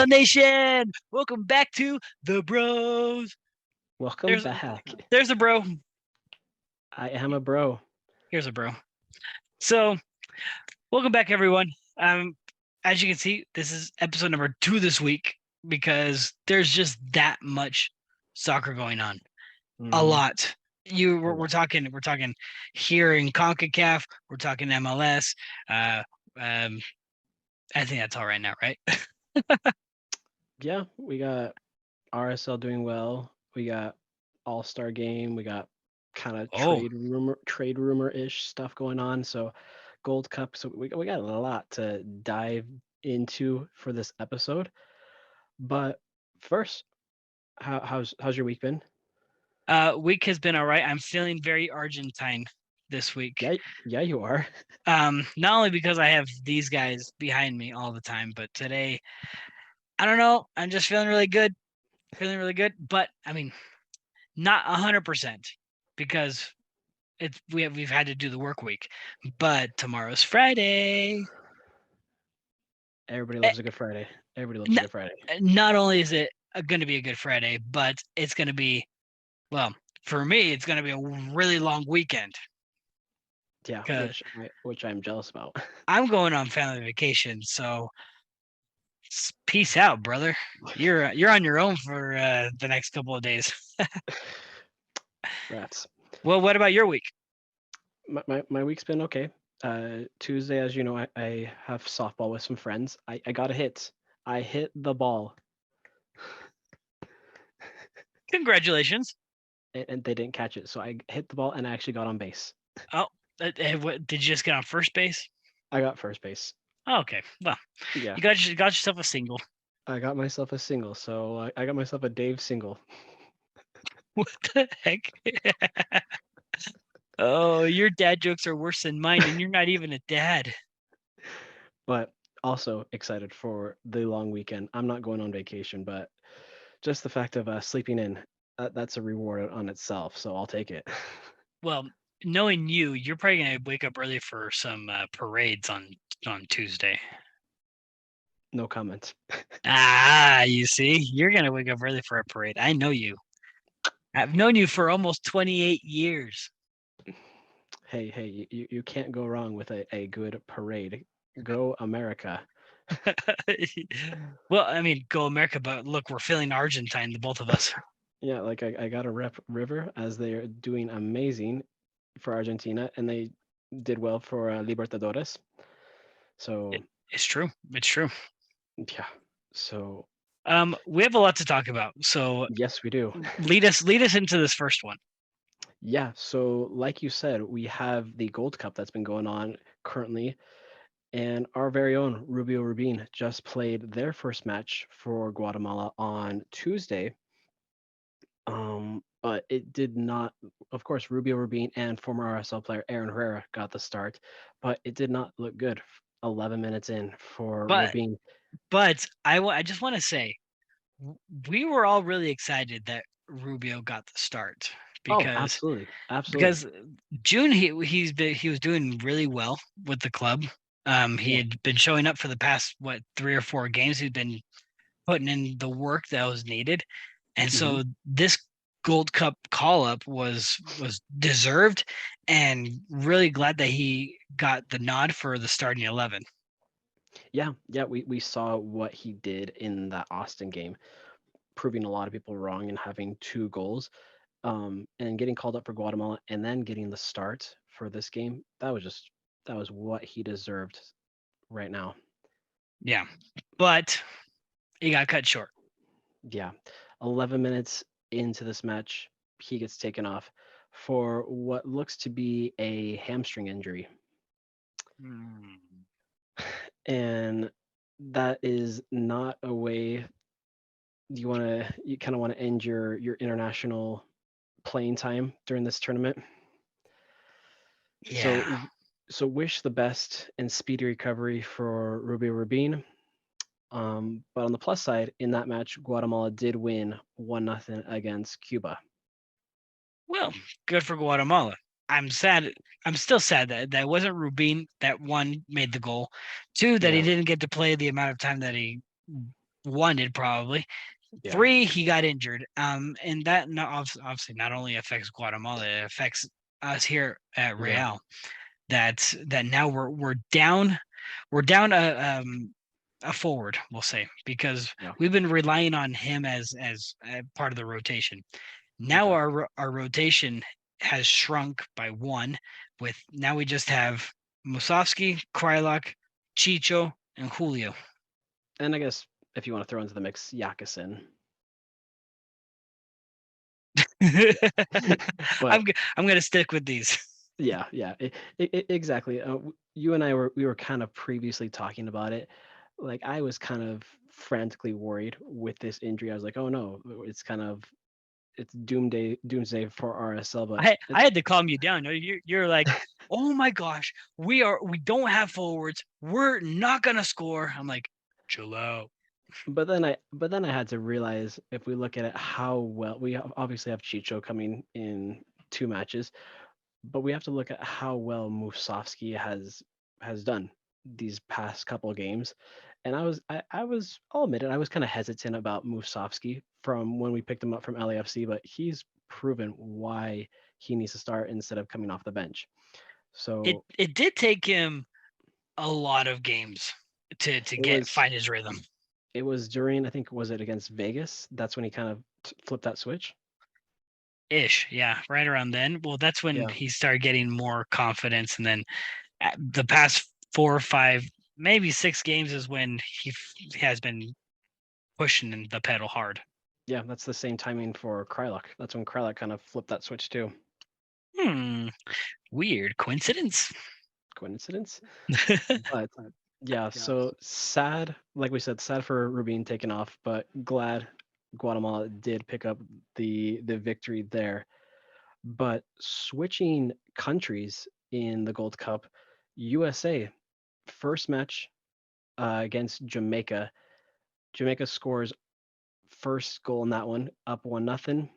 Guatemala Nation? Welcome back to the Bros. Welcome There's back. there's a bro. I am a bro. Here's a bro. So, welcome back, everyone. As you can see, this is episode number 2 this week because there's just that much soccer going on. A Mhm. lot. We're talking here in CONCACAF. We're talking MLS. I think that's all right now, right? Yeah, we got RSL doing well. We got All-Star game. We got kind of Oh, trade rumor-ish stuff going on. So Gold Cup. So we got a lot to dive into for this episode. But first, how's your week been? week has been all right. I'm feeling very Argentine this week. Yeah, you are. Not only because I have these guys behind me all the time, but today, I don't know, I'm just feeling really good. Feeling really good, but I mean, not 100% because we've had to do the work week. But tomorrow's Friday. Everybody Eh, loves a good Friday. Everybody loves a Not, good Friday. not only is it going to be a good Friday, but it's going to be, well, for me, it's going to be a really long weekend Yeah, because which I'm jealous about. I'm going on family vacation. So peace out, brother. You're on your own for the next couple of days. Rats. Well, what about your week? My week's been okay. Tuesday, as you know, I have softball with some friends. I got a hit. I hit the ball, Congratulations. and they didn't catch it. So I hit the ball and I actually got on base. Oh, what, did you just get on first base? I got first base. Oh, okay, well, Yeah, you got yourself a single. I got myself a single. So I got myself a Dave single. What the heck? Oh, your dad jokes are worse than mine, and you're not even a dad. But also excited for the long weekend. I'm not going on vacation, but just the fact of sleeping in, that's a reward on itself. So I'll take it. Well, knowing you, you're probably gonna wake up early for some parades on Tuesday. No comment. Ah, you see, you're gonna wake up early for a parade. I know you. I've known you for almost 28 years. Hey, you can't go wrong with a good parade. Go America. Well, I mean, go America, but look, we're feeling Argentine, the both of us. Yeah, like I got to rep River as they're doing amazing for Argentina, and they did well for Libertadores. So It's true. It's true. yeah, so We have a lot to talk about. So yes, we do. lead us into this first one. Yeah, so like you said, we have the Gold Cup that's been going on currently, and our very own Rubin just played their first match for Guatemala on Tuesday. But it did not. Of course, Rubin and former RSL player Aaron Herrera got the start, but it did not look good. 11 minutes in for But Rubin. I just want to say we were all really excited that Rubio got the start Oh, because absolutely, absolutely. because June he was doing really well with the club. He Yeah. had been showing up for the past 3 or 4 games. He'd been putting in the work that was needed, and hmm so this Gold Cup call up was deserved, and really glad that he got the nod for the starting 11. Yeah. We saw what he did in that Austin game, proving a lot of people wrong and having 2 goals. And getting called up for Guatemala and then getting the start for this game. That was what he deserved right now. Yeah, but he got cut short. Yeah. 11 minutes into this match, he gets taken off for what looks to be a hamstring injury. Hmm. And that is not a way you kind of want to end your international playing time during this tournament. So Yeah. so wish the best and speedy recovery for Rubin. But on the plus side, in that match, Guatemala did win 1-0 against Cuba. Well, good for Guatemala. I'm sad. I'm still sad that that wasn't Rubin that one made the goal. Two, that he Yeah. didn't get to play the amount of time that he wanted probably. Yeah. 3, he got injured. And that obviously not only affects Guatemala, it affects us here at Yeah. Real. That now we're down a forward, we'll say, because Yeah. we've been relying on him as part of the rotation. Now Exactly. our rotation has shrunk by 1. With now we just have Musovski, Krylak, Chicho, and Julio. And I guess if you want to throw into the mix, Yakusin. But I'm gonna stick with these. yeah, exactly. You and I we were kind of previously talking about it. Like I was kind of frantically worried with this injury. I was like, oh no, it's doomsday for RSL. But I had to calm you down. No, you're like, oh my gosh, we don't have forwards. We're not gonna score. I'm like, chill out. but then I had to realize if we look at it, how well obviously have Chicho coming in 2 matches, but we have to look at how well Musovski has done these past couple of games. And I'll admit it, I was kind of hesitant about Musovski from when we picked him up from LAFC, but he's proven why he needs to start instead of coming off the bench. So It did take him a lot of games to it was find his rhythm. it was during, I think, was it against Vegas? That's when he kind of flipped that switch. Ish, yeah, right around then. Well, that's when Yeah. he started getting more confidence, and then the past 4 or 5, maybe 6 games is when he has been pushing the pedal hard. Yeah, that's the same timing for Krylak. That's when Krylak kind of flipped that switch too. Weird coincidence. Coincidence? But yeah, so sad, like we said, sad for Rubin taking off, but glad Guatemala did pick up the victory there. But switching countries in the Gold Cup, USA first match against Jamaica. Jamaica scores first goal in that one, up 1-0.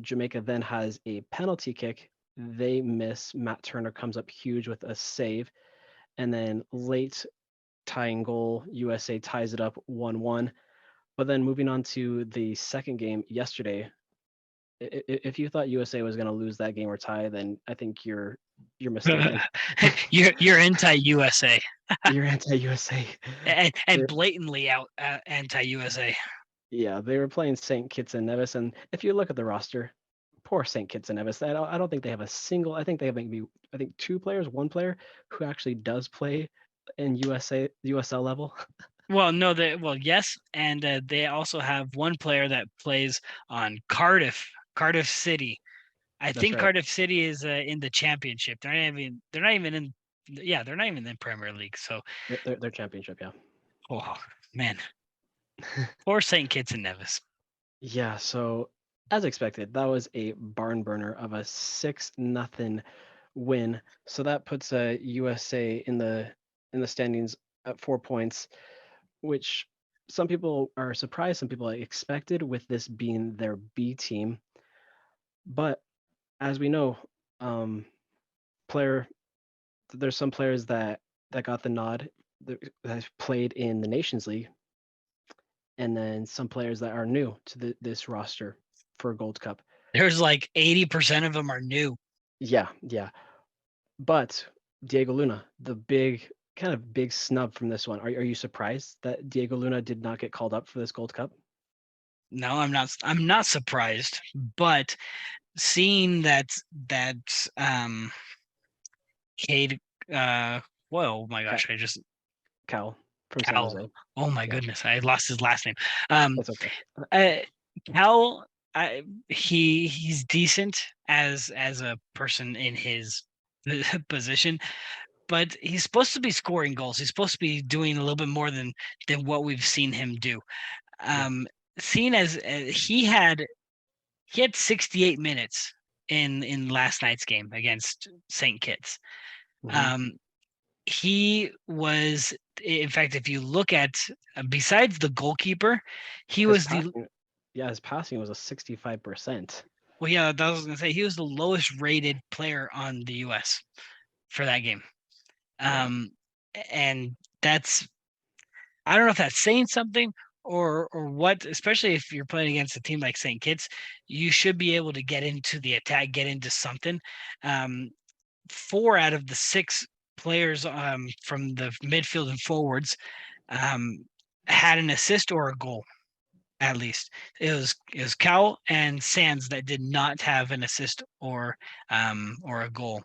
Jamaica then has a penalty kick. They miss. Matt Turner comes up huge with a save. And then late tying goal, USA ties it up 1-1. But then moving on to the second game yesterday, if you thought USA was going to lose that game or tie, then I think you're mistaken. You're anti USA You're anti-USA. and blatantly out anti USA. Yeah, they were playing St. Kitts and Nevis, and if you look at the roster, poor St. Kitts and Nevis. I don't think they have a single. I think they have maybe 2 players, 1 player who actually does play in USL level. Yes, and they also have one player that plays on Cardiff City. I That's think right. Cardiff City is in the championship. They're not even in they're not even in Premier League. So, Their championship, yeah. oh man, poor St. Kitts and Nevis. Yeah, so as expected, that was a barn burner of a 6-0 win. So that puts USA in the standings at 4 points, which some people are surprised, some people expected with this being their B team. But as we know, um, player there's some players that got the nod that have played in the Nations League, and then some players that are new to this roster for Gold Cup. There's like 80% of them are new. Yeah, yeah. But Diego Luna, the big snub from this one. Are you surprised that Diego Luna did not get called up for this Gold Cup? No, I'm not. I'm not surprised, but seeing that Cade, whoa, my Cal, gosh, I just Cal from San Cal. Jose. Oh my Yeah, goodness, I lost his last name. Um, that's okay. uh, Cal, he's decent as a person in his position, but he's supposed to be scoring goals. He's supposed to be doing a little bit more than what we've seen him do. Yeah. Seen as he had 68 minutes in last night's game against St. Kitts. Hmm. Um, he was, in fact, if you look at besides the goalkeeper, he His was the passing, yeah, his passing was a 65%. well, yeah, that was gonna say he was the lowest rated player on the US for that game. Yeah. Um, and that's I don't know if that's saying something or what, especially if you're playing against a team like St. Kitts, you should be able to get into the attack, get into something. 4 out of the 6 players from the midfield and forwards um, had an assist or a goal. At least it was Cal and Sands that did not have an assist or a goal.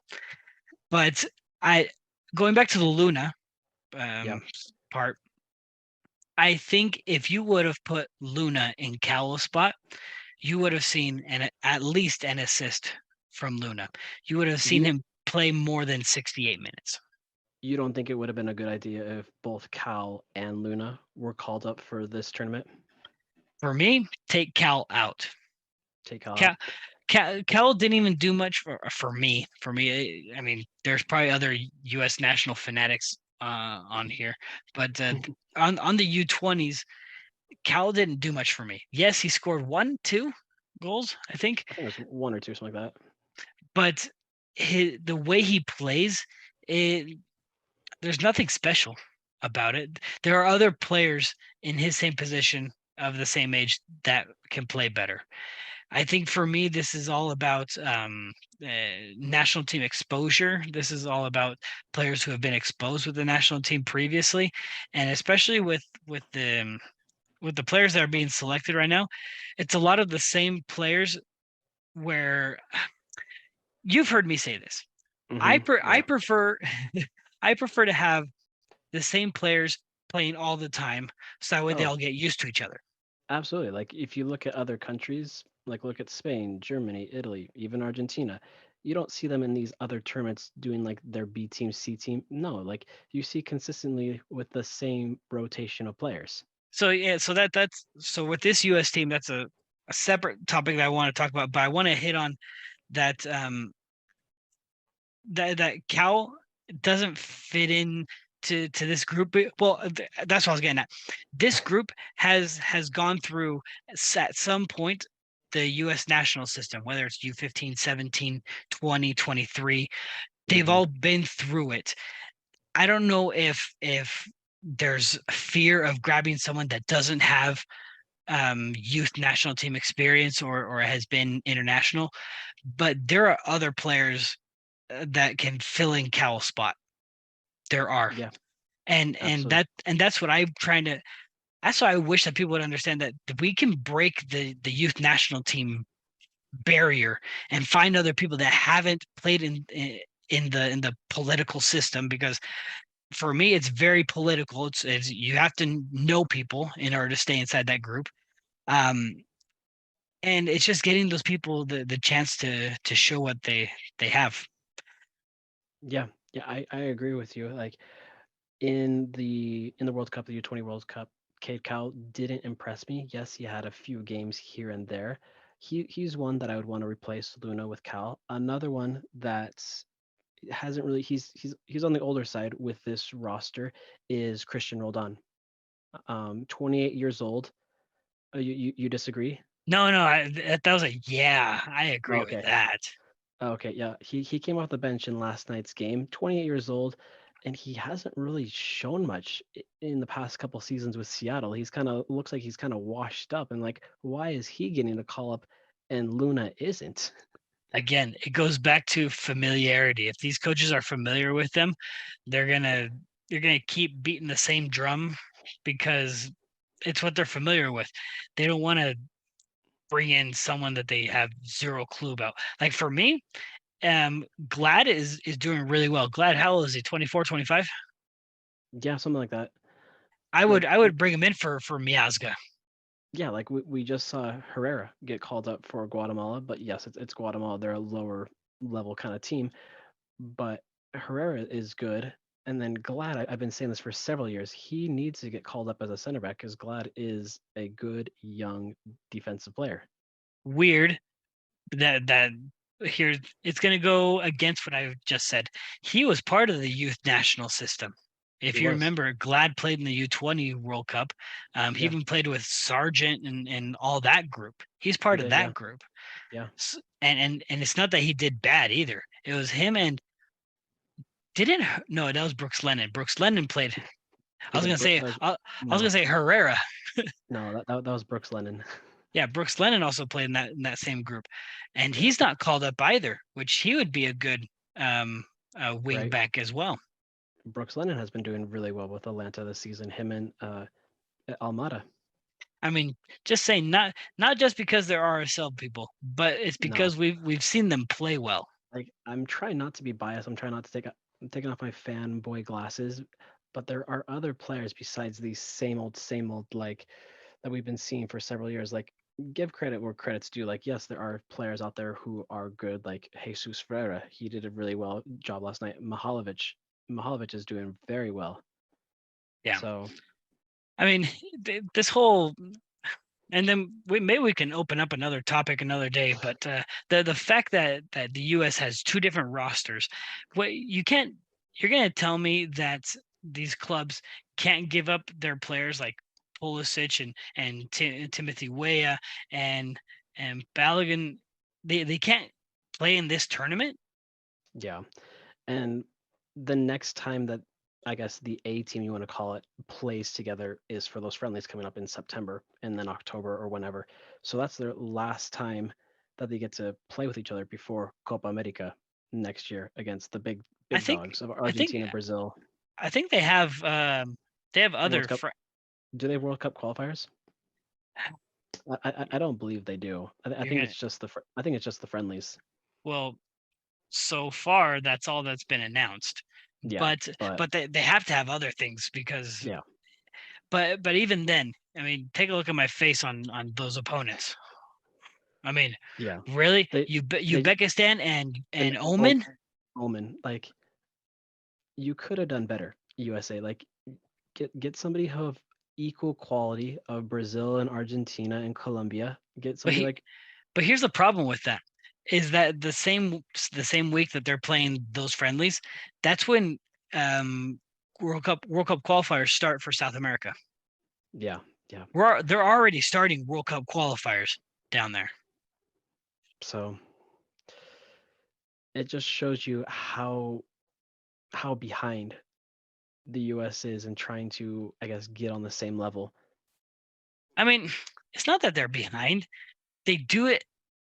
But I going back to the Luna Yeah, um, part, I think if you would have put Luna in Cal's spot, you would have seen at least an assist from Luna. You would have seen you him play more than 68 minutes. you don't think it would have been a good idea if both Cal and Luna were called up for this tournament? For me, take Cal out. Take Cal Cal, out. Cal didn't even do much for me. For me, I mean, there's probably other U.S. national fanatics on here, but on the U20s, Cal didn't do much for me. Yes, he scored 1, 2 goals, I think, I think it was one or two, something like that. but the way he plays, it there's nothing special about it. There are other players in his same position of the same age that can play better. I think for me, this is all about national team exposure. This is all about players who have been exposed with the national team previously, and especially with the players that are being selected right now, it's a lot of the same players. Where you've heard me say this, I Yeah, prefer I prefer to have the same players playing all the time, so that way they oh, all get used to each other. absolutely. Like if you look at other countries, like look at Spain, Germany, Italy, even Argentina, you don't see them in these other tournaments doing like their B team, C team. No, like you see consistently with the same rotation of players. So yeah, so with this U.S. team, that's a separate topic that I want to talk about, but I want to hit on that that Cal doesn't fit in to this group. Well, that's what I was getting at. This group has gone through at some point the U.S. national system, whether it's U15, 17, 20, 23. They've Hmm. all been through it. I don't know if there's fear of grabbing someone that doesn't have youth national team experience or has been international, but there are other players that can fill in Cowell's spot. There are, Yeah, and absolutely. that's what I'm trying to. That's why I wish that people would understand that we can break the youth national team barrier and find other people that haven't played in the political system, because for me it's very political. It's you have to know people in order to stay inside that group. Um, and it's just getting those people the chance to show what they have. Yeah, yeah, I agree with you. Like in the World Cup, the U20 World Cup, Cade Cowell didn't impress me. Yes, he had a few games here and there. He's one that I would want to replace Luna with Cal. Another one that hasn't really he's on the older side with this roster is Christian Roldan. 28 years old. You disagree? No, no, that was a yeah. I agree with Okay. that. Okay, yeah. He came off the bench in last night's game, 28 years old, and he hasn't really shown much in the past couple seasons with Seattle. He's kind of looks like he's kind of washed up, and like, why is he getting a call up and Luna isn't? Again, it goes back to familiarity. If these coaches are familiar with them, they're gonna they're gonna keep beating the same drum because it's what they're familiar with. They don't want to bring in someone that they have zero clue about. Like for me, Glad is doing really well. Glad, how old is he? 24, 25? Yeah, something like that. I would Like, I would bring him in for Miazga. yeah, like we just saw Herrera get called up for Guatemala, but yes, it's Guatemala. They're a lower level kind of team, but Herrera is good. And then Glad, I've been saying this for several years. He needs to get called up as a center back because Glad is a good young defensive player. Weird that here it's going to go against what I just said. He was part of the youth national system. He If you was, remember, Glad played in the U20 World Cup. He yeah, even played with Sargent and all that group. He's he part of did, yeah, that group. yeah. And it's not that he did bad either. It was him and didn't no, that was Brooks Lennon. Brooks Lennon played. I was Is it gonna say I was no, gonna say Herrera. no, that was Brooks Lennon. Yeah, Brooks Lennon also played in that same group, and Yeah, he's not called up either, which he would be a good wing right. back as well. Brooks Lennon has been doing really well with Atlanta this season. Him and Almada. I mean, just saying, not just because they're RSL people, but it's No, because we've seen them play well. like I'm trying not to be biased. I'm trying not to I'm taking off my fanboy glasses, but there are other players besides these same old like that we've been seeing for several years. Like give credit where credit's due. Like yes, there are players out there who are good. Like Jesus Ferreira, he did a really well job last night. Mahalovic is doing very well. Yeah, So I mean, this whole and then maybe we can open up another topic another day. But the fact that the U.S. has two different rosters, what you can't you're gonna tell me that these clubs can't give up their players like Pulisic and Timothy Weah and Balogun. They can't play in this tournament. yeah, and the next time that I guess the A team you want to call it plays together is for those friendlies coming up in September and then October or whenever. So that's their last time that they get to play with each other before Copa America next year against the I big think dogs of I think Argentina, Brazil. I think they have World other Cup. Do they have World Cup qualifiers? I don't believe they do. I you're think gonna it's just I think it's just the friendlies. well so far that's all that's been announced, Yeah, but but they have to have other things because yeah, but even then, I mean, take a look at my face on those opponents. I mean, yeah. really, They they Uzbekistan and and Oman. Omen like you could have done better, USA. Like get somebody of equal quality of Brazil and Argentina and Colombia. Get But somebody he, like but here's the problem with that is that the same week that they're playing those friendlies, that's when um World Cup qualifiers start for South America. yeah, yeah. They're already starting World Cup qualifiers down there. So it just shows you how behind the US is in trying to, I guess, get on the same level. I mean, it's not that they're behind. They do it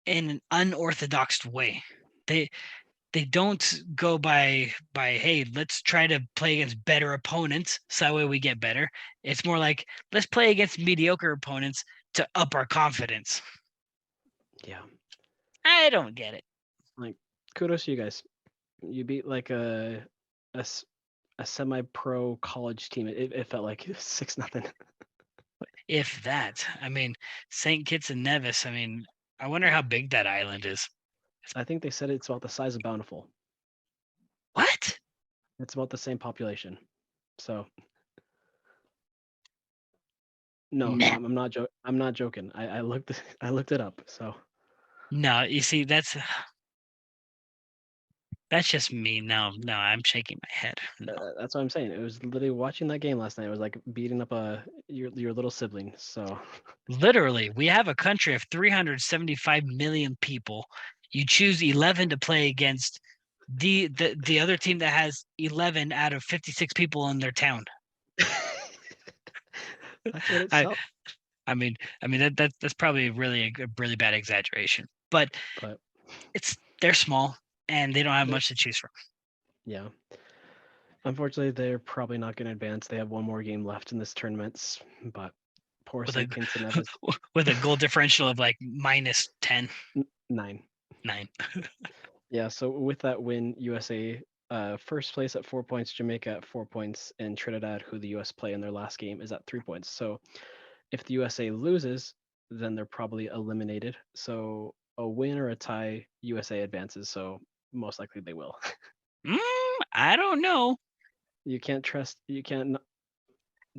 in an unorthodox way. They they don't go by hey, let's try to play against better opponents so that way we get better. It's more like let's play against mediocre opponents to up our confidence. Yeah. I don't get it. Like kudos to you guys. You beat like a, s- a semi-pro college team. It felt like 6-0. If that, I mean, St. Kitts and Nevis, I mean, I wonder how big that island is. I think they said it's about the size of Bountiful. What? It's about the same population. So no, No, I'm not joking. I looked I looked it up. So no, you see, that's just me. No, no, I'm shaking my head. No. that's what I'm saying. It was literally watching that game last night. It was like beating up your little sibling. So Literally, we have a country of 375 million people. You choose 11 to play against the other team that has 11 out of 56 people in their town. that's what it I felt. I mean that's probably really a really bad exaggeration, but But they're small and they don't have they, much to choose from. yeah, unfortunately, they're probably not going to advance. They have one more game left in this tournament. But poor With a St. Kitts and Nevis, with a goal differential of like minus 10, 9. 9. Yeah, so with that win, USA first place at 4 points, Jamaica at 4 points, and Trinidad, who the US play in their last game, is at 3 points. So if the USA loses, then they're probably eliminated. So a win or a tie, USA advances. So most likely they will. I don't know. You can't trust. You can't. I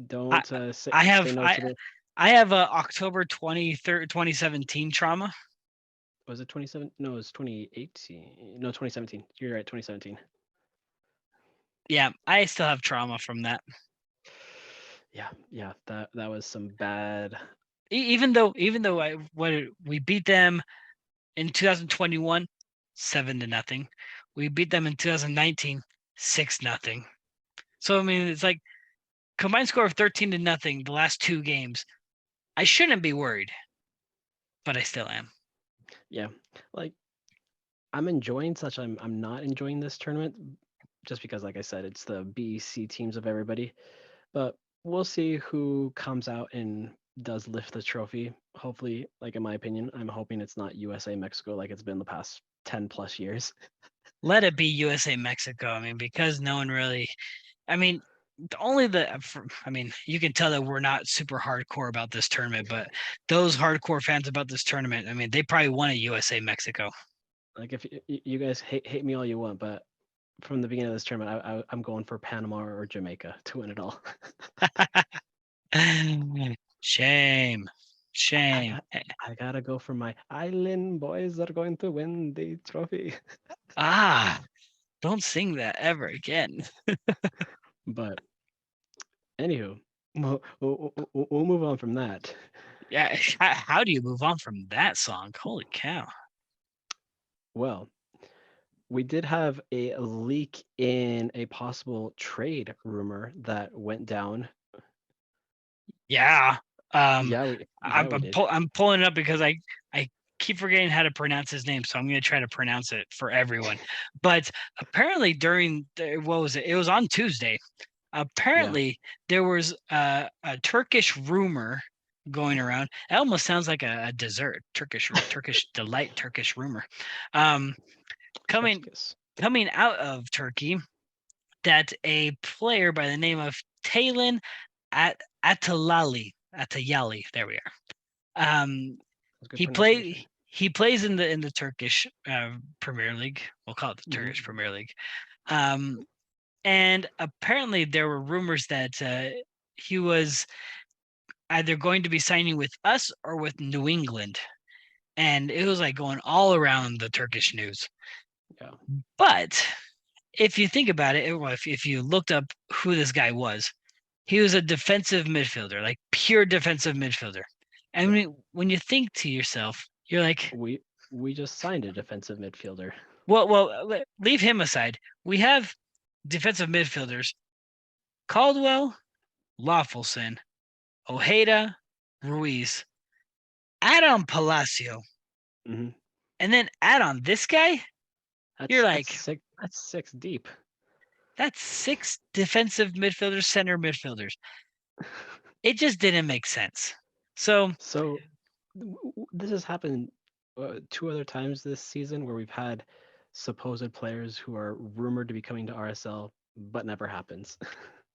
Don't I say have no I to the. I have a October 23rd 2017 trauma. Was it 27? No, it was 2018. No, 2017. You're right, 2017. Yeah, I still have trauma from that. Yeah, yeah. That was some bad. Even though we beat them in 2021 7-0. We beat them in 2019 6-0. So I mean it's like combined score of 13-0 the last 2 games. I shouldn't be worried, but I still am. Yeah, like I'm enjoying such. I'm not enjoying this tournament just because, like I said, it's the B, C teams of everybody. But we'll see who comes out and does lift the trophy. Hopefully, like in my opinion, I'm hoping it's not USA Mexico like it's been the past 10 plus years. Let it be USA Mexico. I mean, because no one really. I mean, only I mean, you can tell that we're not super hardcore about this tournament, but those hardcore fans about this tournament, I mean, they probably want a USA Mexico. Like if you guys hate me all you want, but from the beginning of this tournament, I'm going for Panama or Jamaica to win it all. Shame, I shame. got I gotta go for my island boys that are going to win the trophy. Ah, don't sing that ever again. But anywho, we'll move on from that. Yeah, how do you move on from that song? Holy cow. Well, we did have a leak in a possible trade rumor that went down. Yeah. Um, Yeah, we did. I'm pulling it up because I keep forgetting how to pronounce his name, so I'm gonna try to pronounce it for everyone. But apparently during what was it? It was on Tuesday. Yeah. Apparently there was a Turkish rumor going around. It almost sounds like a dessert, Turkish delight, Turkish rumor. Um, coming Schepticus. coming out of Turkey that a player by the name of Taylan Atayali. There we are. That's good He pronunciation. plays in the Turkish Premier League. We'll call it the Turkish Hmm. Premier League. Um, and apparently there were rumors that he was either going to be signing with us or with New England, and it was like going all around the Turkish news. Yeah. But if you think about it, well, if you looked up who this guy was, he was a defensive midfielder, like pure defensive midfielder. And Yeah. when you think to yourself, you're like, We just signed a defensive midfielder. well, leave him aside. We have defensive midfielders: Caldwell, Lawfulson, Ojeda, Ruiz, Adam Palacio, Hmm. and then add on this guy. You're That's like, six. That's six deep. that's 6 defensive midfielders, center midfielders. It just didn't make sense. So, So this has happened two other times this season where we've had supposed players who are rumored to be coming to RSL, but never happens.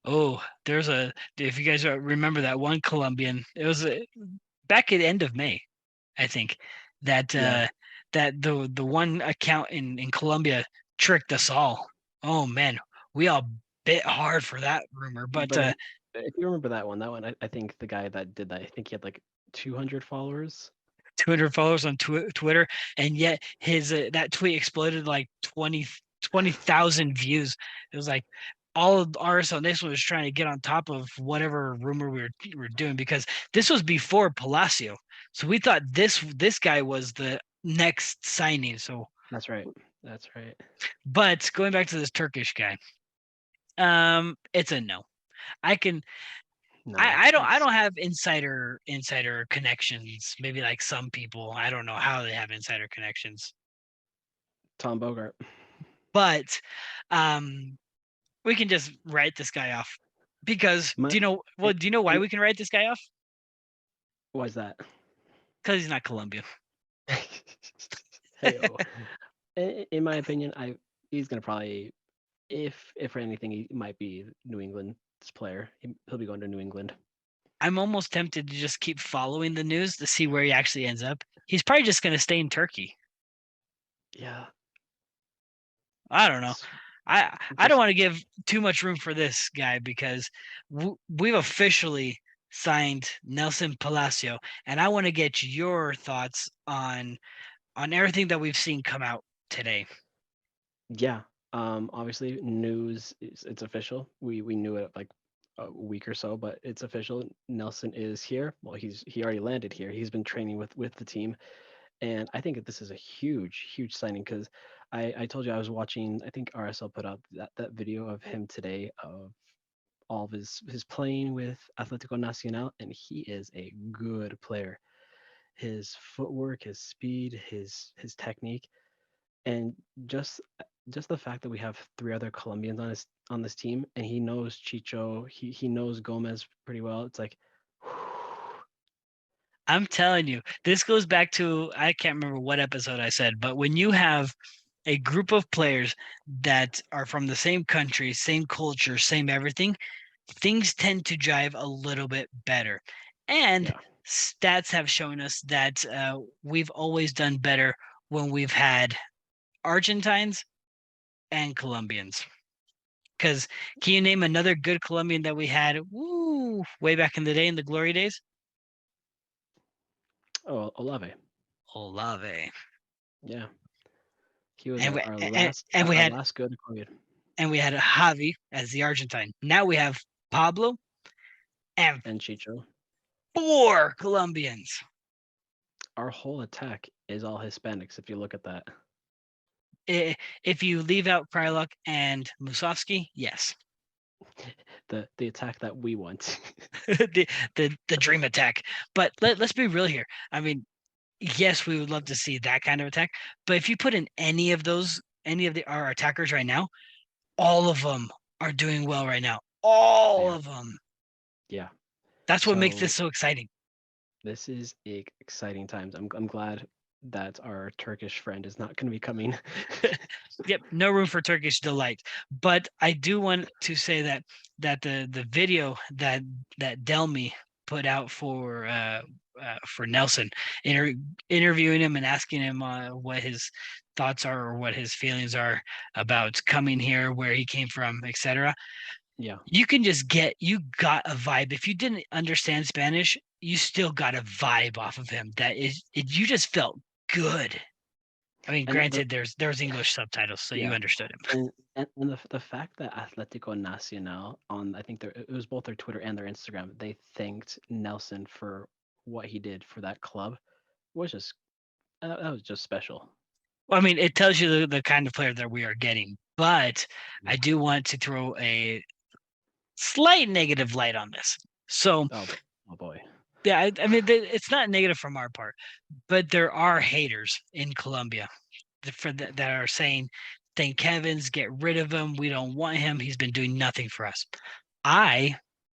oh, if you guys remember that one Colombian, it was back at the end of May, I think, that Yeah. that the one account in Colombia tricked us all. Oh man, we all bit hard for that rumor, but But if you remember that one, I think the guy that did that, I think he had like 200 followers. 200 followers on Twitter, and yet his that tweet exploded like 20,000 views. It was like all of RSL Nation was trying to get on top of whatever rumor we were doing, because this was before Palacio, so we thought this guy was the next signing. So, That's right. That's right. but going back to this Turkish guy, it's a no. I can No, I it's don't have insider connections. Maybe like some people. I don't know how they have insider connections. Tom Bogart. But um we can just write this guy off, because My, do you know why in, we can write this guy off? why is that? Because he's not Colombian. Hey, in my opinion, he's gonna probably, if for anything, he might be New England's player. He'll be going to New England. I'm almost tempted to just keep following the news to see where he actually ends up. He's probably just going to stay in Turkey. Yeah, I don't know. s- I don't just want to give too much room for this guy, because we've officially signed Nelson Palacio, and I want to get your thoughts on everything that we've seen come out today. yeah. Obviously, news it's official. We knew it like a week or so, but it's official. Nelson is here. Well, he already landed here. He's been training with the team, and I think that this is a huge signing because I told you I was watching. I think RSL put out that video of him today of all of his playing with Atletico Nacional, and he is a good player. His footwork, his speed, his technique, and just the fact that we have three other Colombians on this team, and he knows Chicho, he knows Gomez pretty well. It's like, I'm telling you, this goes back to, I can't remember what episode I said, but when you have a group of players that are from the same country, same culture, same everything, things tend to jive a little bit better. And yeah, stats have shown us that we've always done better when we've had Argentines and Colombians. Because can you name another good Colombian that we had way back in the day, in the glory days? oh, Olave, Olave. yeah, he was And we, and we our had last good Colombian. and we had Javi as the Argentine. Now we have Pablo and And Chicho. 4 Colombians. Our whole attack is all Hispanics. If you look at that, If you leave out Kryluk and Musovsky, yes. the attack that we want. the dream attack. But let's be real here. I mean, yes, we would love to see that kind of attack. But if you put in any of our attackers right now, all of them are doing well right now. All of them. Yeah. That's what makes So this so exciting. this is exciting times. I'm glad that our Turkish friend is not going to be coming. Yep, no room for Turkish delight. But I do want to say that the video that Delmy put out for Nelson, interviewing him and asking him what his thoughts are or what his feelings are about coming here, where he came from, etc. Yeah. You got a vibe. If you didn't understand Spanish, you still got a vibe off of him. You just felt good. I mean, And granted, there's English subtitles, so you yeah. understood him. And the fact that Atletico Nacional on, I think it was both their Twitter and their Instagram, they thanked Nelson for what he did for that club was just that was just special. Well, I mean, it tells you the kind of player that we are getting. But Yeah. I do want to throw a slight negative light on this. So, Oh, oh boy. yeah, I mean, it's not negative from our part, but there are haters in Colombia that are saying, "Thank Kevin's, get rid of him. We don't want him. He's been doing nothing for us."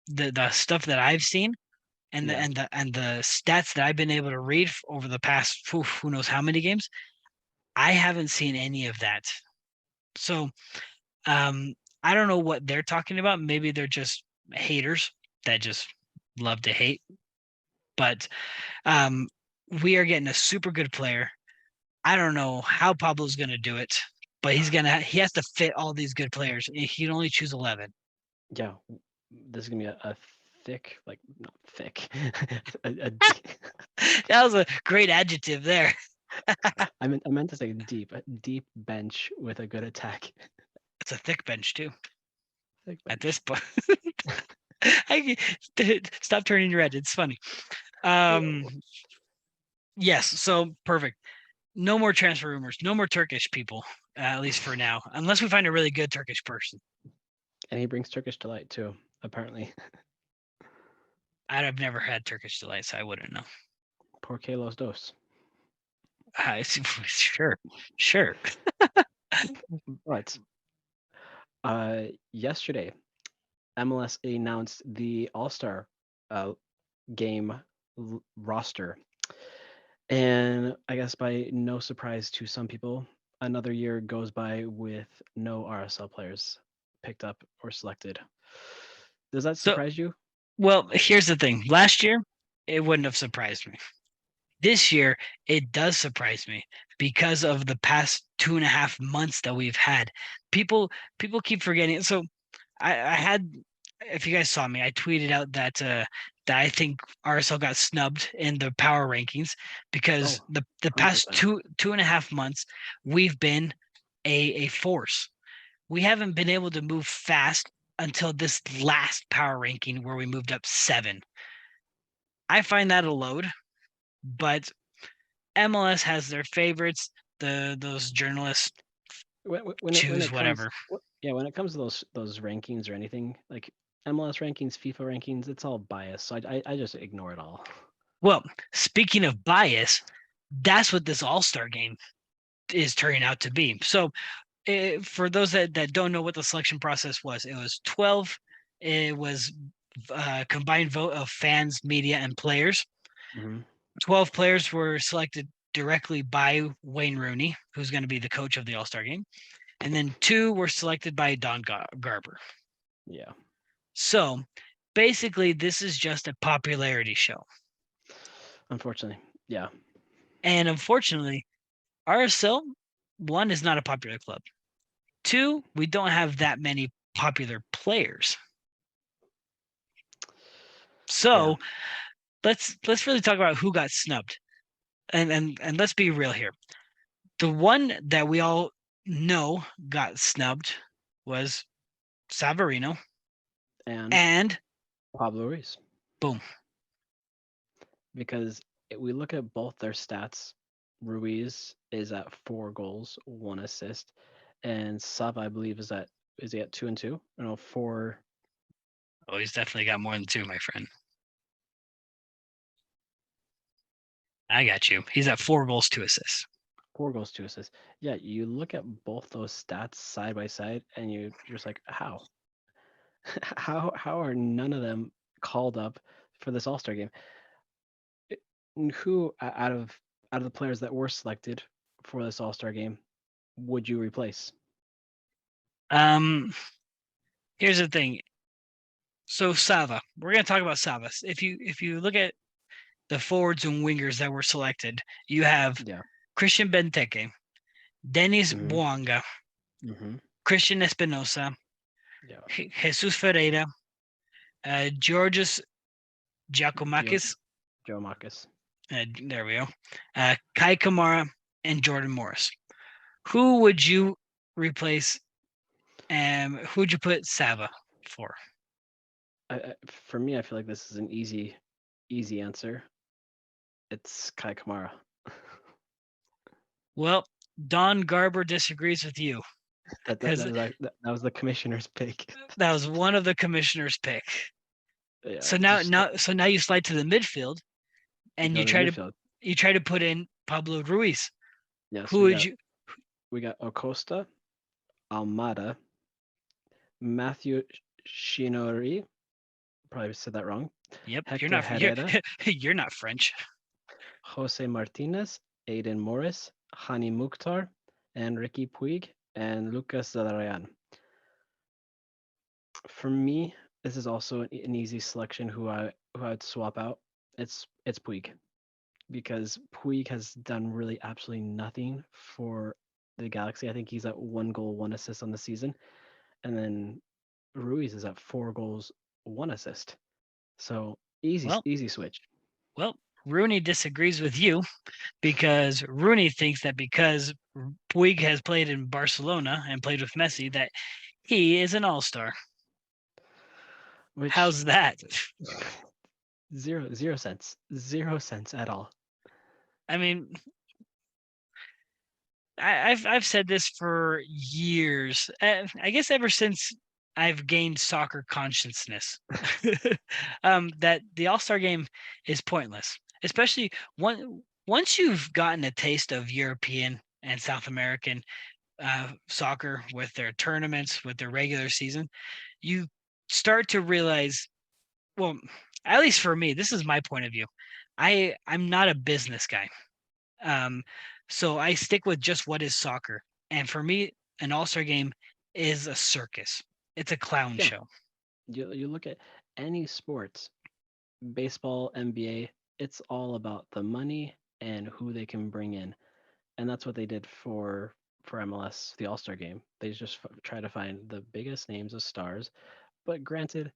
The stuff that I've seen and Yeah. the stats that I've been able to read over the past who knows how many games, I haven't seen any of that. So um, I don't know what they're talking about. Maybe they're just haters that just love to hate. But um, we are getting a super good player. I don't know how Pablo's going to do it, but he has to fit all these good players. He can only choose 11. Yeah. This is gonna be a thick, like not thick. a, That was a great adjective there. I meant to say a deep bench with a good attack. It's a thick bench too. Thick At bench. this point, stop turning your head. It's funny. Whoa. Yes. So perfect. No more transfer rumors. No more Turkish people, at least for now, unless we find a really good Turkish person. And he brings Turkish delight too, apparently. I've never had Turkish delight, so I wouldn't know. Porque los dos. Sure, sure. But yesterday, MLS announced the All-Star game roster. And I guess by no surprise to some people, another year goes by with no RSL players picked up or selected. Does that So, surprise you? well, here's the thing. Last year, it wouldn't have surprised me. This year, it does surprise me because of the past 2.5 months that we've had. People keep forgetting. So I had, if you guys saw me, I tweeted out that I think RSL got snubbed in the power rankings because Oh, the past 100%. 2.5 months we've been a force. We haven't been able to move fast until this last power ranking where we moved up 7. I find that a load, but MLS has their favorites. Those journalists When choose it comes, whatever. yeah, when it comes to those rankings or anything, like MLS rankings, FIFA rankings, it's all biased. So I just ignore it all. Well, speaking of bias, that's what this All-Star game is turning out to be. So for those that don't know what the selection process was, it was 12. It was combined vote of fans, media, and players. Mm-hmm. 12 players were selected directly by Wayne Rooney, who's going to be the coach of the All-Star game. And then 2 were selected by Don Garber. Yeah. So basically, this is just a popularity show. Unfortunately, yeah. And unfortunately, RSL, 1, is not a popular club. 2, we don't have that many popular players. So let's really talk about who got snubbed. And let's be real here. The one that we all know got snubbed was Savarino and Pablo Ruiz. boom. Because we look at both their stats. Ruiz is at 4 goals, 1 assist, and Sava, I believe, is he at 2 and 2? No, 4. Oh, he's definitely got more than 2, my friend. I got you. He's at 4 goals, 2 assists. 4 goals, 2 assists. Yeah, you look at both those stats side by side, and you're just like, how? how are none of them called up for this All-Star game? Who out of the players that were selected for this All-Star game would you replace? Here's the thing. So Sava, we're gonna talk about Sava. If you look at the forwards and wingers that were selected, you have Christian Benteke, Denis Bouanga, Christian Espinosa, Jesus Ferreira, Georgios Giacomakis. There we go. Kai Kamara and Jordan Morris. Who would you replace? Who would you put Sava for? For me, I feel like this is an easy answer. It's Kai Kamara. Well, Don Garber disagrees with you. That was the commissioner's pick. That was one of the commissioner's pick. Yeah, so now you slide to the midfield, and you try to put in Pablo Ruiz. Yes. Who would you? We got Acosta, Almada, Matthew Shinori. Probably said that wrong. Yep. You're not French. Jose Martinez, Aiden Morris, Hani Mukhtar, and Ricky Puig, and Lucas Zelarayan. For me, this is also an easy selection. Who I'd swap out. It's Puig, because Puig has done really absolutely nothing for the Galaxy. I think he's at 1 goal, 1 assist on the season, and then Ruiz is at 4 goals, 1 assist. So easy switch. Well, Rooney disagrees with you, because Rooney thinks that because Puig has played in Barcelona and played with Messi, that he is an all-star. How's that? Zero cents. 0 cents at all. I mean, I've said this for years. I guess ever since I've gained soccer consciousness, that the All-Star game is pointless, especially once you've gotten a taste of European and South American soccer with their tournaments, with their regular season. You start to realize, well, at least for me, this is my point of view. I'm not a business guy. So I stick with just what is soccer. And for me, an All-Star game is a circus. It's a clown show. You look at any sports, baseball, NBA, it's all about the money and who they can bring in. And that's what they did for MLS, the All-Star game. They just try to find the biggest names of stars. But granted,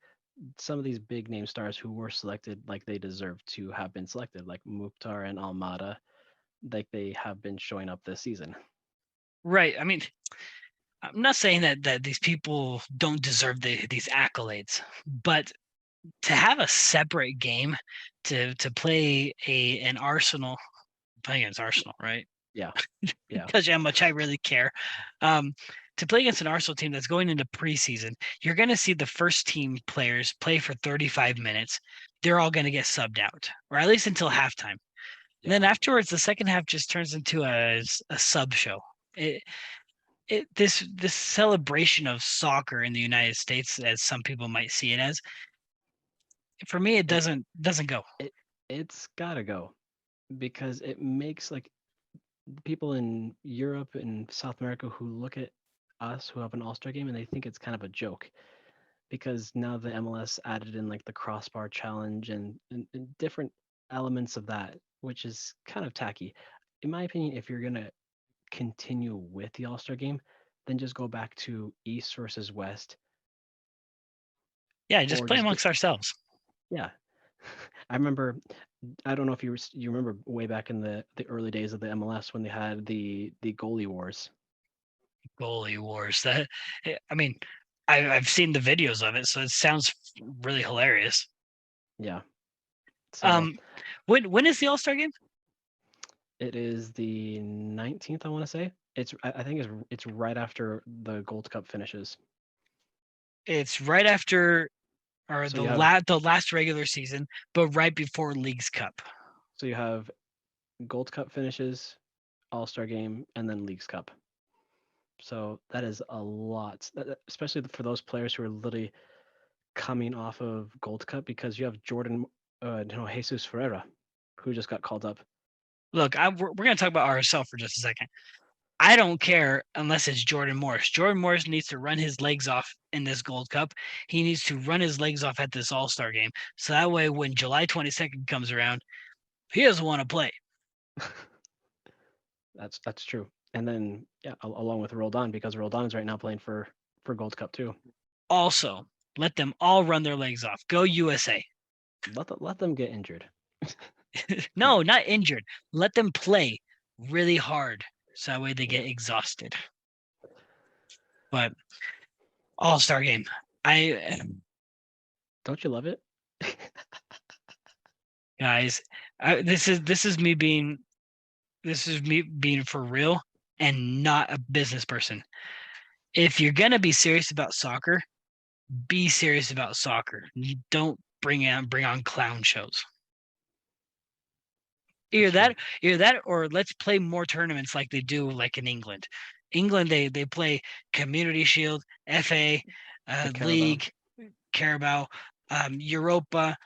some of these big name stars who were selected, like they deserve to have been selected, like Mukhtar and Almada, like they have been showing up this season. Right. I mean, I'm not saying that these people don't deserve these accolades, but to have a separate game to play an Arsenal, playing against Arsenal, right? Yeah. Because how much I really care. To to play against an Arsenal team that's going into preseason, you're going to see the first team players play for 35 minutes. They're all going to get subbed out, or at least until halftime. And then Yeah. afterwards, the second half just turns into a sub show. This celebration of soccer in the United States, as some people might see it as, for me, it It doesn't go. it it's gotta go because it makes like people in Europe and South America who look at us who have an All-Star game and they think it's kind of a joke because now the MLS added in like the crossbar challenge and different elements of that, which is kind of tacky. In my opinion, if you're gonna continue with the All-Star game, then just go back to East versus West Yeah, just or play just get amongst ourselves. yeah. I remember I don't know if you remember way back in the early days of the MLS when they had the goalie wars. Goalie wars. I mean, I've seen the videos of it, so it sounds really hilarious. Yeah. So Um, when is the All Star game? it is the 19th, I want to say. I think it's right after the Gold Cup finishes. It's right after or So you have the last regular season, but right before League's Cup. so you have Gold Cup finishes, All-Star game, and then Leagues Cup. So that is a lot, especially for those players who are literally coming off of Gold Cup because you have Jordan, no, Jesus Ferreira, who just got called up. Look, we're going to talk about ourselves for just a second. I don't care unless it's Jordan Morris. Jordan Morris needs to run his legs off in this Gold Cup. He needs to run his legs off at this All Star game. So that way, when July 22nd comes around, he doesn't want to play. That's true. And then yeah, along with Roldan because Roldan is right now playing for Gold Cup too. Also, let them all run their legs off. Go USA. Let them get injured. No, not injured. Let them play really hard. So that way they Yeah. get exhausted. But All Star game. I Don't you love it? guys, this is me being for real and not a business person. If you're gonna be serious about soccer, be serious about soccer. You don't bring on clown shows. That's Either true. that, either that, or let's play more tournaments like they do, like in England. England, they play Community Shield, FA, The Carabao. League, Carabao, Europa,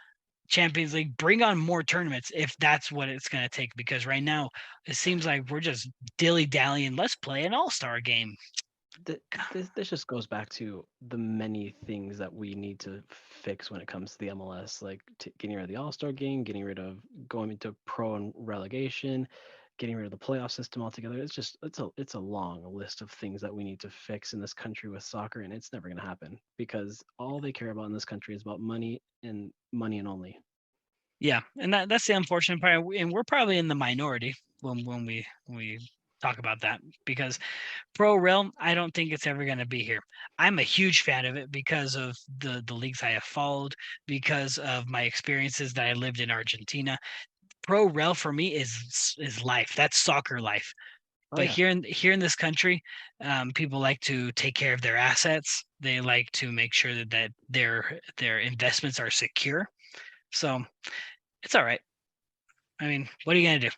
Champions League. Bring on more tournaments if that's what it's going to take. Because right now it seems like we're just dilly dallying. Let's play an All Star game. This just goes back to the many things that we need to fix when it comes to the MLS, like getting rid of the All Star game, getting rid of going into pro and relegation, getting rid of the playoff system altogether. It's a long list of things that we need to fix in this country with soccer, and it's never going to happen because all they care about in this country is about money and only. Yeah, and that's the unfortunate part. And we're probably in the minority when we talk about that because pro realm, I don't think it's ever going to be here. I'm a huge fan of it because of the leagues I have followed, because of my experiences that I lived in Argentina. Pro rel for me is life. That's soccer life. Oh But yeah, here in this country, people like to take care of their assets. They like to make sure that their investments are secure. So it's all right. I mean, what are you gonna do?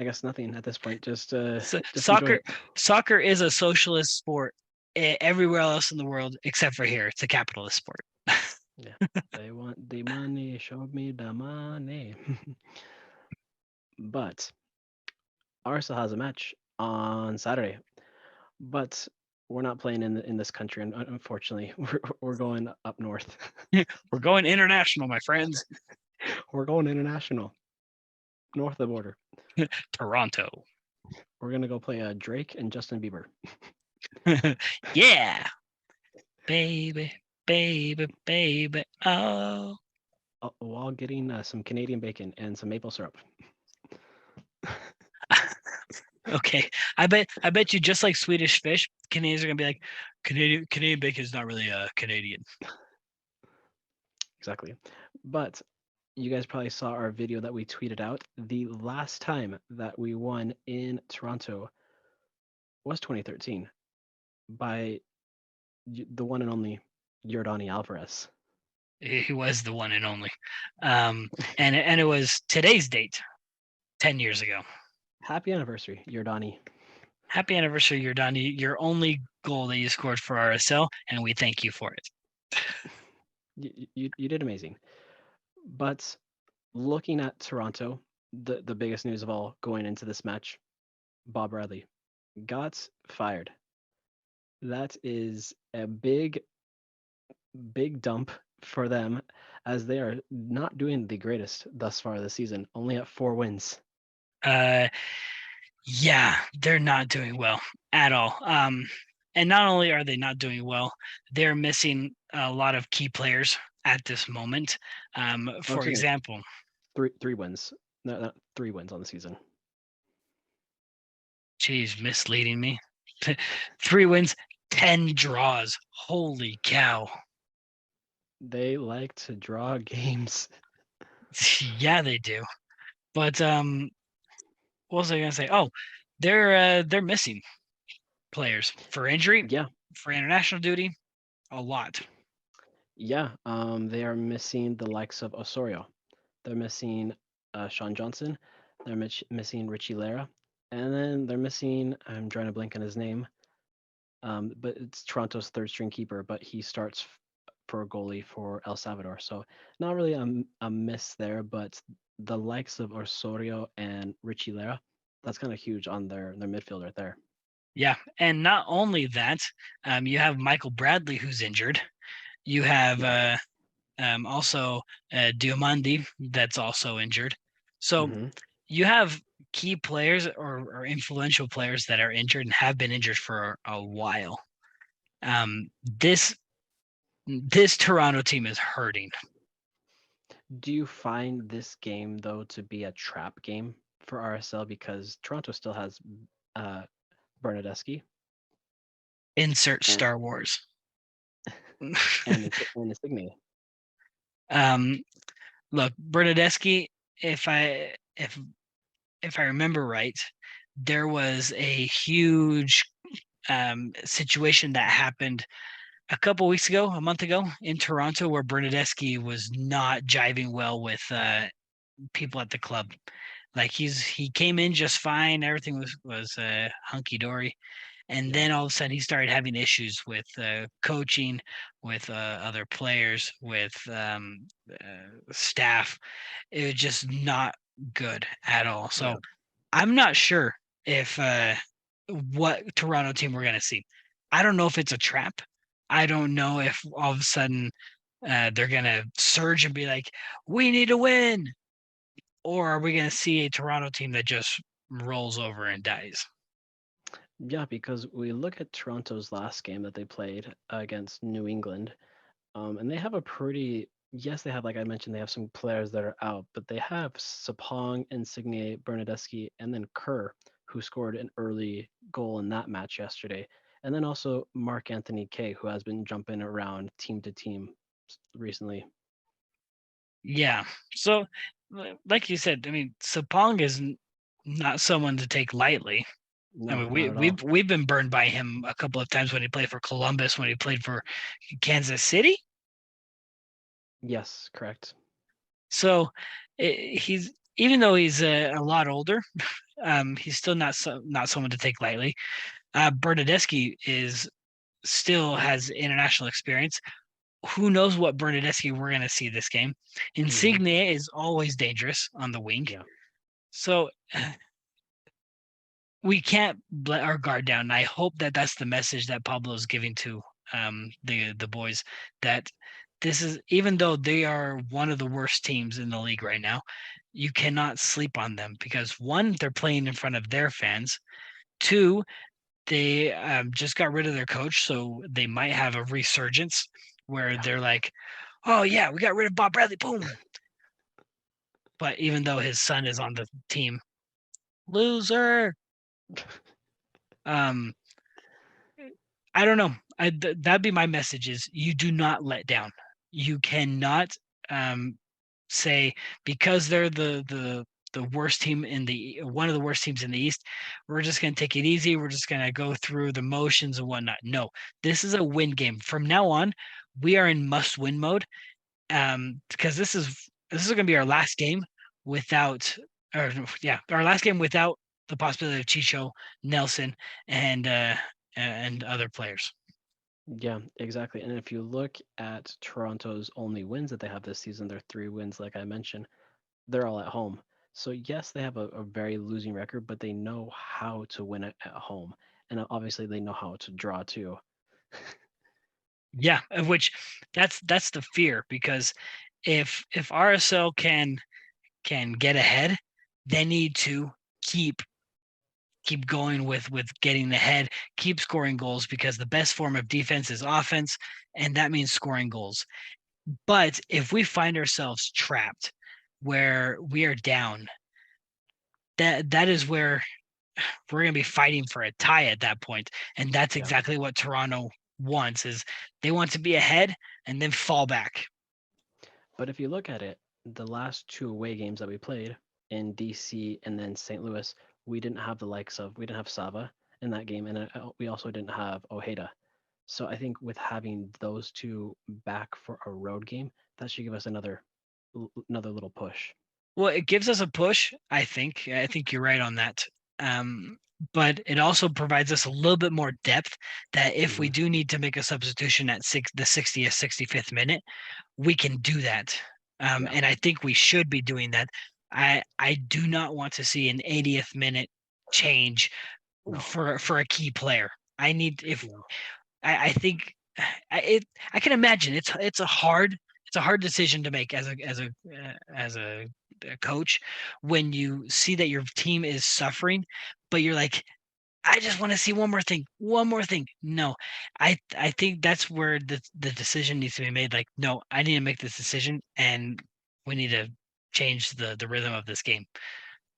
I guess nothing at this point. So, Just enjoy it. soccer is a socialist sport everywhere else in the world except for here. It's a capitalist sport. Yeah, they want the money. Show me the money. But Arsenal has a match on Saturday, but we're not playing in this country, and unfortunately, we're going up north. We're going international, my friends. We're going international, north of the border. Toronto. We're gonna go play Drake and Justin Bieber, Yeah, baby, baby, baby. Oh. while getting some Canadian bacon and some maple syrup. Okay. I bet you just like Swedish fish, Canadians are gonna be like, Canadian bacon is not really Canadian. Exactly, but you guys probably saw our video that we tweeted out. The last time that we won in Toronto was 2013 by the one and only Yordani Alvarez. He was the one and only. And it was today's date, 10 years ago. Happy anniversary, Yordani. Happy anniversary, Yordani. Your only goal that you scored for RSL, and we thank you for it. You did amazing. But looking at Toronto, the biggest news of all going into this match, Bob Bradley got fired. That is a big dump for them, as they are not doing the greatest thus far this season, only at 4 wins. Yeah, they're not doing well at all. And not only are they not doing well, they're missing a lot of key players at this moment. For Excuse me, example, three wins. No, not 3 wins on the season. geez, misleading me. 3 wins, 10 draws. Holy cow. They like to draw games. Yeah, they do. But what was I gonna say? Oh, they're missing players for injury, Yeah, for international duty, a lot. yeah. They are missing the likes of Osorio. They're missing Sean Johnson. They're missing Richie Lara, and then they're missing. I'm trying to blank on his name. But it's Toronto's third string keeper, but he starts for a goalie for El Salvador. So not really a miss there, but the likes of Osorio and Richie Lara, that's kind of huge on their midfield right there. Yeah, and not only that, you have Michael Bradley who's injured. You have Yeah. also Diomandi that's also injured. So Hmm. you have key players or influential players that are injured and have been injured for a while. This Toronto team is hurting. Do you find this game though to be a trap game for RSL because Toronto still has uh, Bernadeschi Insert and Star Wars. and Insigne? um, Look, Bernadeschi, if I remember right, there was a huge situation that happened a couple weeks ago, a month ago in Toronto, where Bernadeschi was not jiving well with people at the club. Like he came in just fine, everything was hunky dory, and Yeah, then all of a sudden he started having issues with coaching, with other players, with staff. It was just not good at all. So yeah. I'm not sure if what Toronto team we're gonna see. I don't know if it's a trap. I don't know if all of a sudden they're gonna surge and be like, "We need to win," or are we gonna see a Toronto team that just rolls over and dies? Yeah, because we look at Toronto's last game that they played against New England, and they have a pretty, yes, they have, like I mentioned, they have some players that are out, but they have Sapong, Insigne, Bernadeschi, and then Kerr, who scored an early goal in that match yesterday. And then also Mark Anthony Kay, who has been jumping around team to team recently. Yeah. So, like you said, I mean, Sapong is not someone to take lightly. I No, mean, not at all. we've been burned by him a couple of times when he played for Columbus, when he played for Kansas City. Yes, correct. So he's, even though he's a lot older, he's still not someone to take lightly. Bernadeschi is still has international experience. Who knows what Bernadeschi we're going to see this game? Hmm. Insigne is always dangerous on the wing, Yeah. so we can't let our guard down. And I hope that that's the message that Pablo is giving to the boys, that this is, even though they are one of the worst teams in the league right now, you cannot sleep on them because one, they're playing in front of their fans. Two, they just got rid of their coach, so they might have a resurgence where Yeah. they're like, "Oh yeah, we got rid of Bob Bradley, boom!" But even though his son is on the team, loser. Um, I don't know. That'd be my message: is you do not let down. You cannot say, because they're the worst team one of the worst teams in the East. We're just going to take it easy. We're just going to go through the motions and whatnot. No, this is a win game. From now on, we are in must-win mode. Because this is going to be our last game without, our last game without the possibility of Chicho, Nelson, and other players. Yeah, exactly. And if you look at Toronto's only wins that they have this season, they're 3 wins, like I mentioned. They're all at home. So yes, they have a very losing record, but they know how to win at home, and obviously they know how to draw too. Yeah, of which that's the fear, because if RSL can get ahead, they need to keep going with getting ahead, keep scoring goals, because the best form of defense is offense, and that means scoring goals. But if we find ourselves trapped where we are down, that is where we're going to be fighting for a tie at that point. And that's Yeah. exactly what Toronto wants, is they want to be ahead and then fall back. But if you look at it, the last 2 away games that we played in DC and then St. Louis, we didn't have we didn't have Sava in that game, and we also didn't have Ojeda. So I think with having those two back for a road game, that should give us another little push. Well, it gives us a push, I think. I think you're right on that. But it also provides us a little bit more depth, that if we Mhm. do need to make a substitution at the 60th, 65th minute, we can do that. Yeah. And I think we should be doing that. I do not want to see an 80th minute change No. for a key player. I need if No. I think I can imagine it's a hard decision to make as a coach, when you see that your team is suffering, but you're like, I just want to see one more thing. No, I think that's where the decision needs to be made. Like, no, I need to make this decision, and we need to change the rhythm of this game.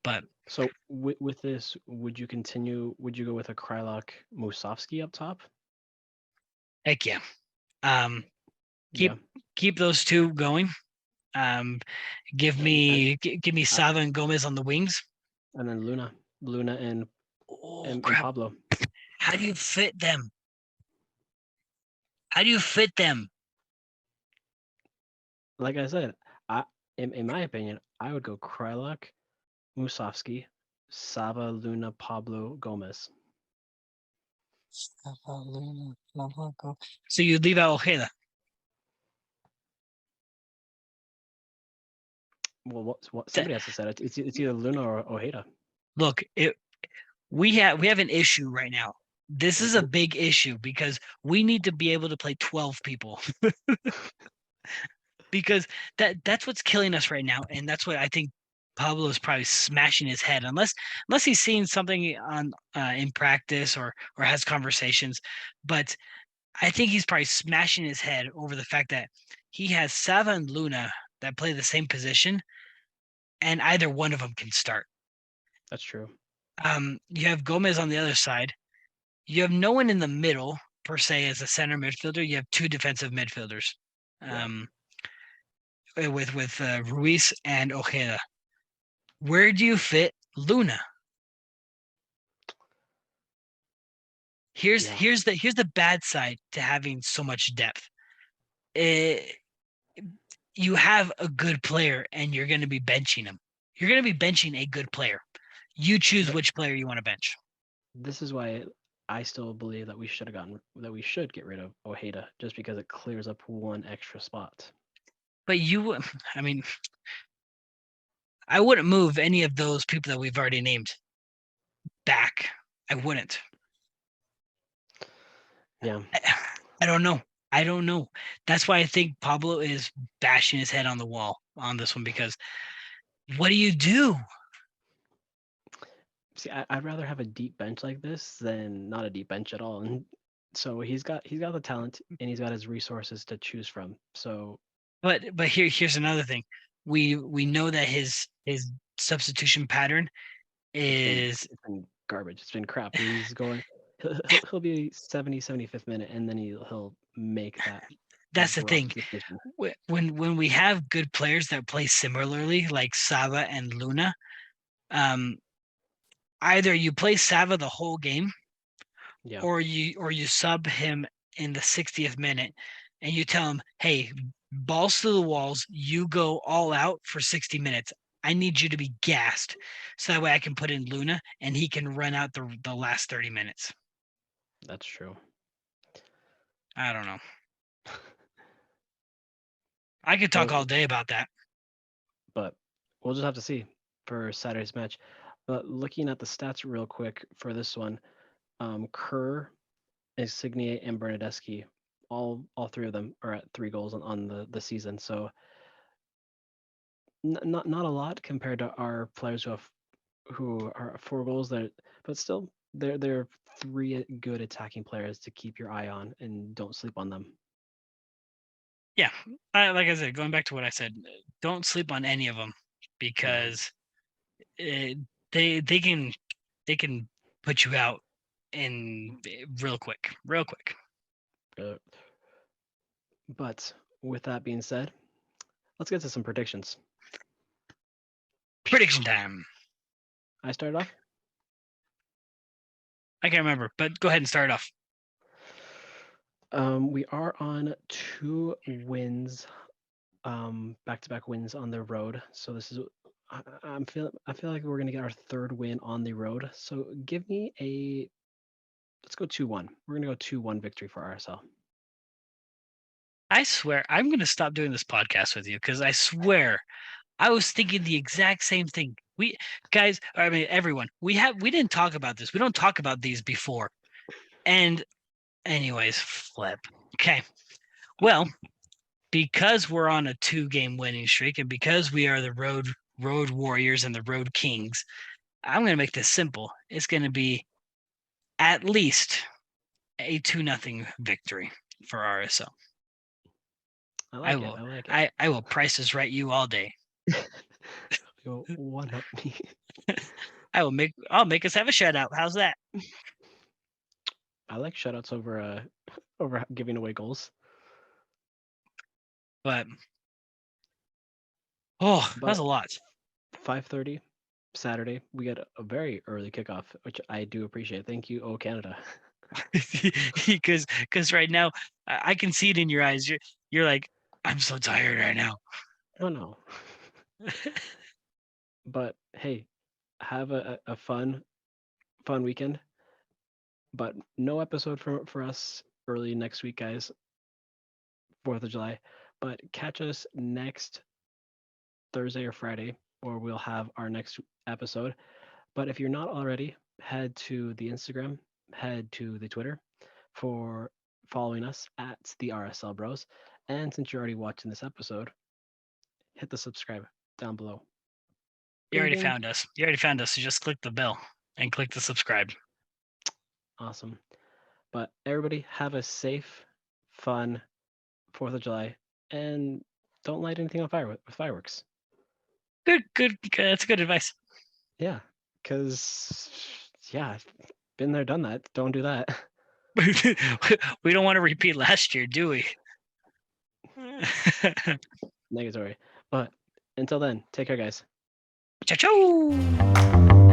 But So with this, would you continue? Would you go with a Krylak Musovsky up top? heck yeah, Yeah. keep those two going. Um, give And me I, Sava and Gomez on the wings. and then Luna Oh and crap! Pablo. How do you fit them? How do you fit them? Like I said, in my opinion, I would go Krylak, Musovsky, Sava, Luna, Pablo, Gomez. So you leave out Ojeda. Well, what That, somebody has to say it. It's either Luna or Ojeda. look, we have an issue right now. This is a Mhm. big issue, because we need to be able to play 12 people. Because that's what's killing us right now, and that's what I think Pablo is probably smashing his head, unless he's seeing something on in practice, or has conversations. But I think he's probably smashing his head over the fact that he has Sava and Luna that play the same position, and either one of them can start. That's true. You have Gomez on the other side. You have no one in the middle per se as a center midfielder. You have two defensive midfielders, Yeah. um, with Ruiz and Ojeda. Where do you fit Luna? Yeah. Here's the bad side to having so much depth. Eh, you have a good player, and you're going to be benching him. You're going to be benching a good player. You choose But which player you want to bench. this is why I still believe that we should get rid of Ojeda just because it clears up one extra spot. But I mean, I wouldn't move any of those people that we've already named back. I wouldn't. Yeah. I don't know. I don't know. That's why I think Pablo is bashing his head on the wall on this one, because what do you do? See, I'd rather have a deep bench like this than not a deep bench at all. And so he's got the talent and he's got his resources to choose from. So But here's another thing. We know that his substitution pattern is it's been garbage. It's been crap. He's going he'll be 75th minute and then he'll make that that's the thing. abrupt decision. When we have good players that play similarly, like Sava and Luna, Either you play Sava the whole game, Yeah, or you sub him in the 60th minute, and you tell him, "Hey, balls to the walls, you go all out for 60 minutes. I need you to be gassed, so that way I can put in Luna and he can run out the last 30 minutes." that's true. I don't know. I could talk all Well, day about that. but we'll just have to see for Saturday's match. But looking at the stats real quick for this one, Kerr, Insigne, and Bernadeschi, all three of them are at 3 goals on the season. So not a lot compared to our players who are at 4 goals. That but still they're three good attacking players to keep your eye on and don't sleep on them. Yeah, like I said, going back to what I said, don't sleep on any of them, because they can put you out in real quick. Uh, but with that being said, let's get to some predictions. Prediction time. I started off. I can't remember, but go ahead and start off. We are on 2 wins, back-to-back wins on the road. So this is, I feel like we're gonna get our 3rd win on the road. So give me let's go 2-1. We're gonna go 2-1 victory for RSL. I swear I'm going to stop doing this podcast with you, because I swear I was thinking the exact same thing. We guys, I mean everyone, we didn't talk about this. We don't talk about these before. And anyways, flip. Okay. Well, because we're on a 2-game winning streak, and because we are the road warriors and the road kings, I'm going to make this simple. It's going to be at least a 2-0 victory for RSL. I like it. I like it. I will Price is Right you all day. You'll one up me. I'll make us have a shutout. How's that? I like shutouts over giving away goals. But that was But a lot. 5:30 Saturday, we get a very early kickoff, which I do appreciate. Thank you, Canada. because right now I can see it in your eyes. You're like, I'm so tired right now. Oh no. But hey, have a fun weekend. But no episode for us early next week, guys. 4th of July. But catch us next Thursday or Friday, or we'll have our next episode. But if you're not already, head to the Instagram, head to the Twitter for following us at the RSL Bros. And since you're already watching this episode, hit the subscribe down below. You Bing, already bing. found us. You already found us. So just click the bell and click the subscribe. Awesome. But everybody have a safe, fun 4th of July, and don't light anything on fire with fireworks. Good. That's good advice. Yeah, because, yeah, been there, done that. Don't do that. We don't want to repeat last year, do we? Negatory. But until then, take care, guys. Ciao, ciao.